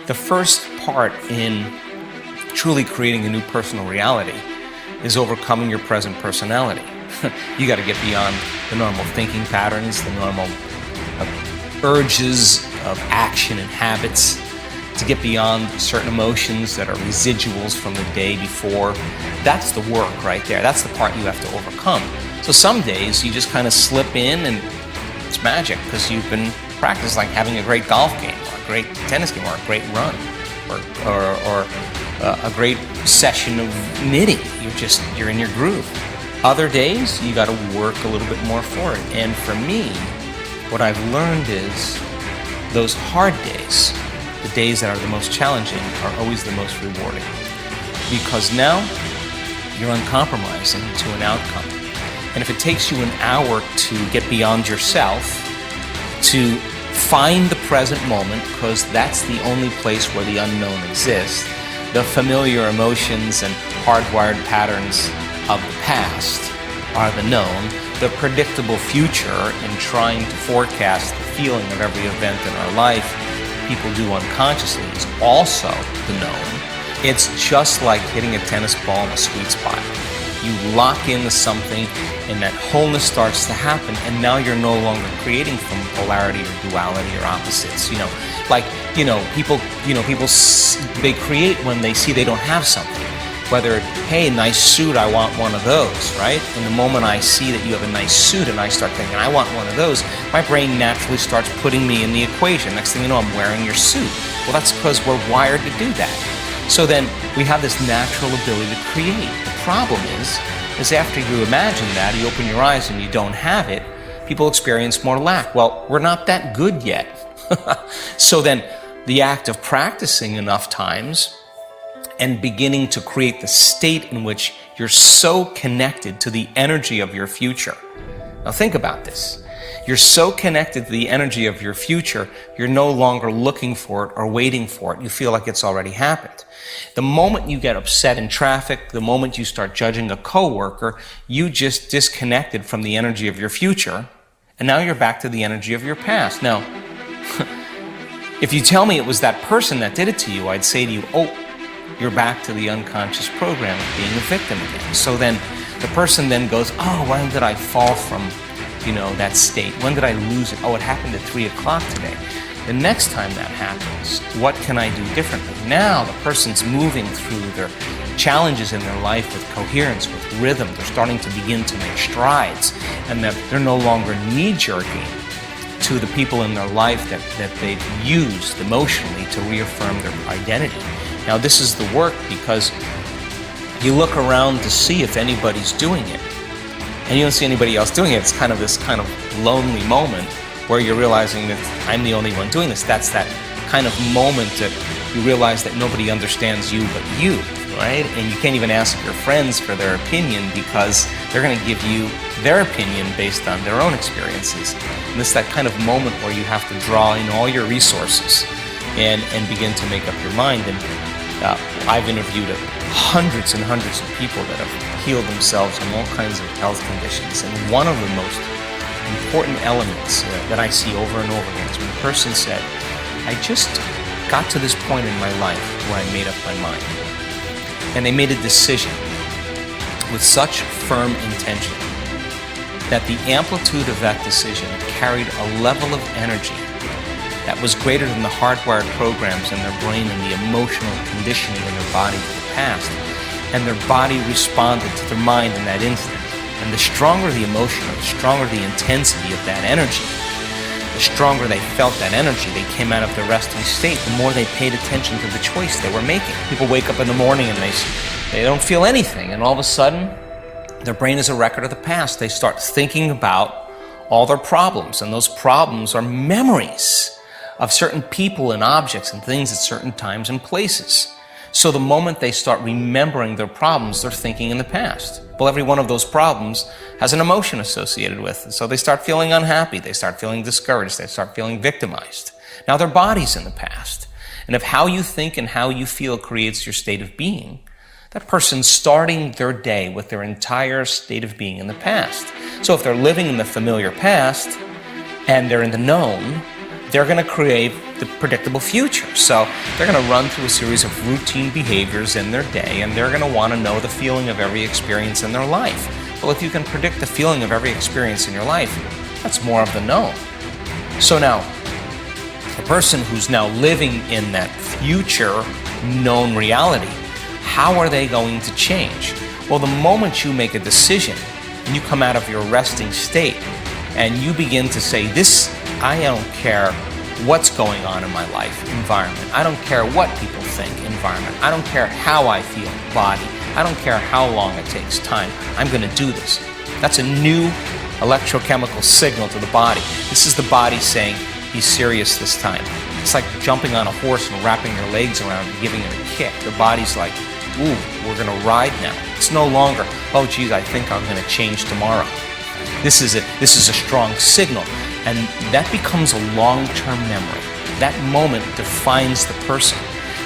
The first part in truly creating a new personal reality is overcoming your present personality. You got to get beyond the normal thinking patterns, the normal urges of action and habits, to get beyond certain emotions that are residuals from the day before. That's the work right there. That's the part you have to overcome. So some days you just kind of slip in and it's magic because you've been practicing, like having a great golf game or a great tennis game or a great run or a great session of knitting. You're in your groove. Other days you got to work a little bit more for it. And for me, what I've learned is those hard days, the days that are the most challenging, are always the most rewarding. Because now you're uncompromising to an outcome. And if it takes you an hour to get beyond yourself, to find the present moment, because that's the only place where the unknown exists, the familiar emotions and hardwired patterns of the past are the known, the predictable future in trying to forecast the feeling of every event in our life people do unconsciously is also the known. It's just like hitting a tennis ball in a sweet spot. You lock into something and that wholeness starts to happen, and now you're no longer creating from polarity or duality or opposites. People they create when they see they don't have something. Whether, hey, nice suit, I want one of those, right? And the moment I see that you have a nice suit and I start thinking, I want one of those, my brain naturally starts putting me in the equation. Next thing you know, I'm wearing your suit. Well, that's because we're wired to do that. So then we have this natural ability to create. The problem is after you imagine that, you open your eyes and you don't have it, people experience more lack. Well, we're not that good yet. So then the act of practicing enough times and beginning to create the state in which you're so connected to the energy of your future. Now think about this. You're so connected to the energy of your future, you're no longer looking for it or waiting for it. You feel like it's already happened. The moment you get upset in traffic, the moment you start judging a coworker, you just disconnected from the energy of your future, and now you're back to the energy of your past. Now, if you tell me it was that person that did it to you, I'd say to you, oh, you're back to the unconscious program of being a victim again. So then the person then goes, oh, when did I fall from, that state? When did I lose it? Oh, it happened at 3 o'clock today. The next time that happens, what can I do differently? Now the person's moving through their challenges in their life with coherence, with rhythm. They're starting to begin to make strides, and that they're no longer knee-jerking to the people in their life that they've used emotionally to reaffirm their identity. Now this is the work because you look around to see if anybody's doing it, and you don't see anybody else doing it. It's kind of this kind of lonely moment where you're realizing that I'm the only one doing this. That's that kind of moment that you realize that nobody understands you but you, right? And you can't even ask your friends for their opinion because they're going to give you their opinion based on their own experiences. And it's that kind of moment where you have to draw in all your resources and begin to make up your mind. And I've interviewed hundreds and hundreds of people that have healed themselves from all kinds of health conditions. And one of the most important elements that I see over and over again is when a person said, I just got to this point in my life where I made up my mind. And they made a decision with such firm intention that the amplitude of that decision carried a level of energy that was greater than the hardwired programs in their brain and the emotional conditioning in their body of the past. And their body responded to their mind in that instant. And the stronger the emotion, or the stronger the intensity of that energy, the stronger they felt that energy, they came out of the resting state, the more they paid attention to the choice they were making. People wake up in the morning and they don't feel anything, and all of a sudden, their brain is a record of the past. They start thinking about all their problems, and those problems are memories of certain people and objects and things at certain times and places. So the moment they start remembering their problems, they're thinking in the past. Well, every one of those problems has an emotion associated with it. So they start feeling unhappy, they start feeling discouraged, they start feeling victimized. Now their body's in the past. And if how you think and how you feel creates your state of being, that person's starting their day with their entire state of being in the past. So if they're living in the familiar past and they're in the known, they're going to create the predictable future. So they're going to run through a series of routine behaviors in their day, and they're going to want to know the feeling of every experience in their life. Well, if you can predict the feeling of every experience in your life, that's more of the known. So now, the person who's now living in that future known reality, how are they going to change? Well, the moment you make a decision and you come out of your resting state and you begin to say, I don't care what's going on in my life, environment. I don't care what people think, environment. I don't care how I feel, body. I don't care how long it takes, time. I'm going to do this. That's a new electrochemical signal to the body. This is the body saying, be serious this time. It's like jumping on a horse and wrapping your legs around and giving it a kick. The body's like, ooh, we're going to ride now. It's no longer, oh geez, I think I'm going to change tomorrow. This is a strong signal, and that becomes a long-term memory. That moment defines the person.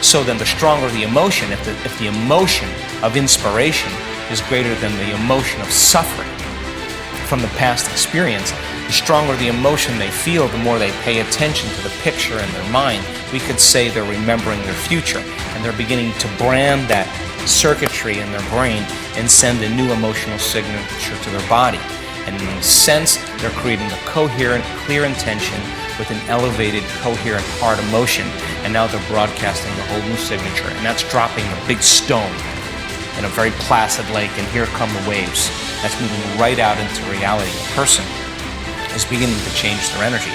So then the stronger the emotion, if the emotion of inspiration is greater than the emotion of suffering from the past experience, the stronger the emotion they feel, the more they pay attention to the picture in their mind. We could say they're remembering their future, and they're beginning to brand that circuitry in their brain and send a new emotional signature to their body. And in a sense, they're creating a coherent, clear intention with an elevated, coherent heart emotion, and now they're broadcasting a whole new signature, and that's dropping a big stone in a very placid lake, and here come the waves. That's moving right out into reality. The person is beginning to change their energy.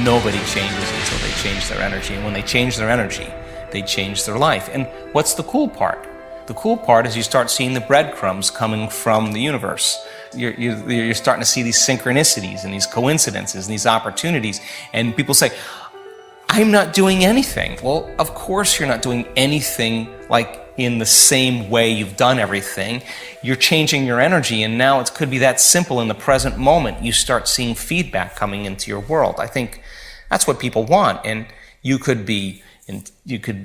Nobody changes until they change their energy, and when they change their energy, they change their life. And what's the cool part? The cool part is you start seeing the breadcrumbs coming from the universe. You're starting to see these synchronicities and these coincidences and these opportunities, and people say, I'm not doing anything. Well, of course you're not doing anything like in the same way you've done everything. You're changing your energy, and now it could be that simple. In the present moment, you start seeing feedback coming into your world. I think that's what people want, and you could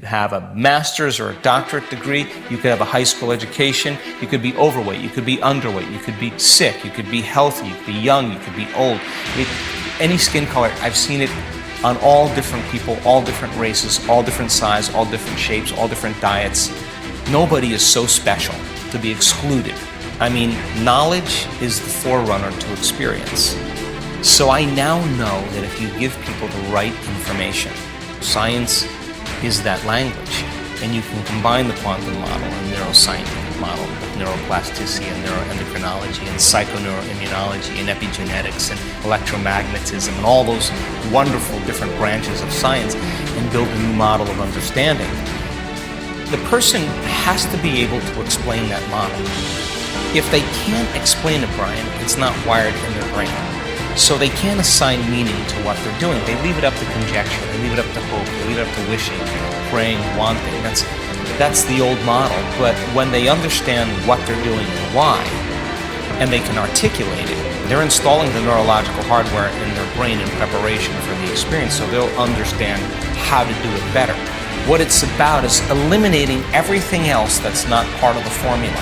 have a master's or a doctorate degree, you could have a high school education, you could be overweight, you could be underweight, you could be sick, you could be healthy, you could be young, you could be old. Any skin color, I've seen it on all different people, all different races, all different size, all different shapes, all different diets. Nobody is so special to be excluded. I mean, knowledge is the forerunner to experience. So I now know that if you give people the right information, science is that language, and you can combine the quantum model and neuroscientific model with neuroplasticity and neuroendocrinology and psychoneuroimmunology and epigenetics and electromagnetism and all those wonderful different branches of science and build a new model of understanding. The person has to be able to explain that model. If they can't explain it, Brian, it's not wired in their brain. So they can't assign meaning to what they're doing. They leave it up to conjecture, they leave it up to hope, they leave it up to wishing, praying, wanting. That's the old model. But when they understand what they're doing and why, and they can articulate it, they're installing the neurological hardware in their brain in preparation for the experience, so they'll understand how to do it better. What it's about is eliminating everything else that's not part of the formula.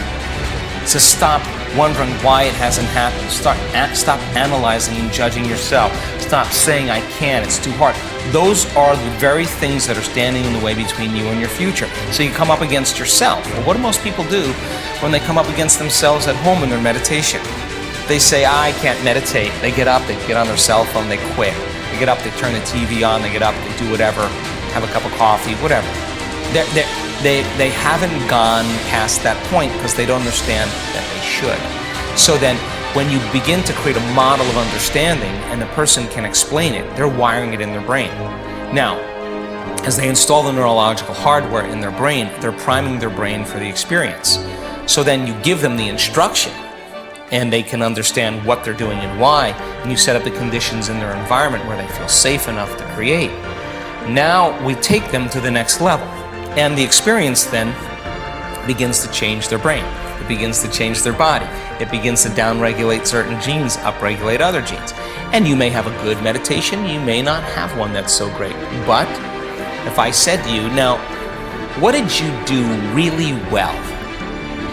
To stop wondering why it hasn't happened. Stop analyzing and judging yourself. Stop saying, I can't, it's too hard. Those are the very things that are standing in the way between you and your future. So you come up against yourself. Well, what do most people do when they come up against themselves at home in their meditation? They say, I can't meditate. They get up, they get on their cell phone, they quit. They get up, they turn the TV on, they get up, they do whatever, have a cup of coffee, whatever. They haven't gone past that point because they don't understand that they should. So then when you begin to create a model of understanding and the person can explain it, they're wiring it in their brain. Now, as they install the neurological hardware in their brain, they're priming their brain for the experience. So then you give them the instruction and they can understand what they're doing and why, and you set up the conditions in their environment where they feel safe enough to create. Now we take them to the next level. And the experience then begins to change their brain. It begins to change their body. It begins to downregulate certain genes, upregulate other genes. And you may have a good meditation, you may not have one that's so great. But if I said to you, now, what did you do really well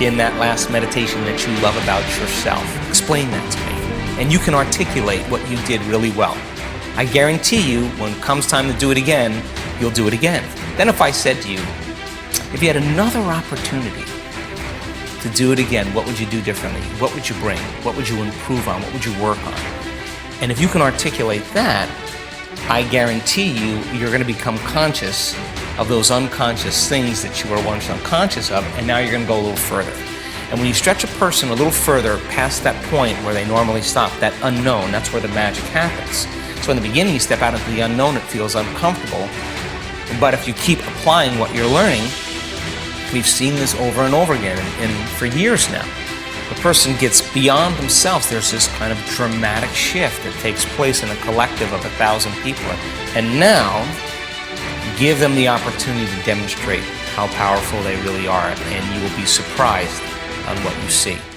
in that last meditation that you love about yourself? Explain that to me. And you can articulate what you did really well. I guarantee you, when it comes time to do it again, you'll do it again. Then if I said to you, if you had another opportunity to do it again, what would you do differently? What would you bring? What would you improve on? What would you work on? And if you can articulate that, I guarantee you, you're going to become conscious of those unconscious things that you were once unconscious of, and now you're going to go a little further. And when you stretch a person a little further past that point where they normally stop, that unknown, that's where the magic happens. So in the beginning, you step out into the unknown, it feels uncomfortable. But if you keep applying what you're learning, we've seen this over and over again, and for years now. The person gets beyond themselves. There's this kind of dramatic shift that takes place in a collective of 1,000 people. And now, give them the opportunity to demonstrate how powerful they really are, and you will be surprised on what you see.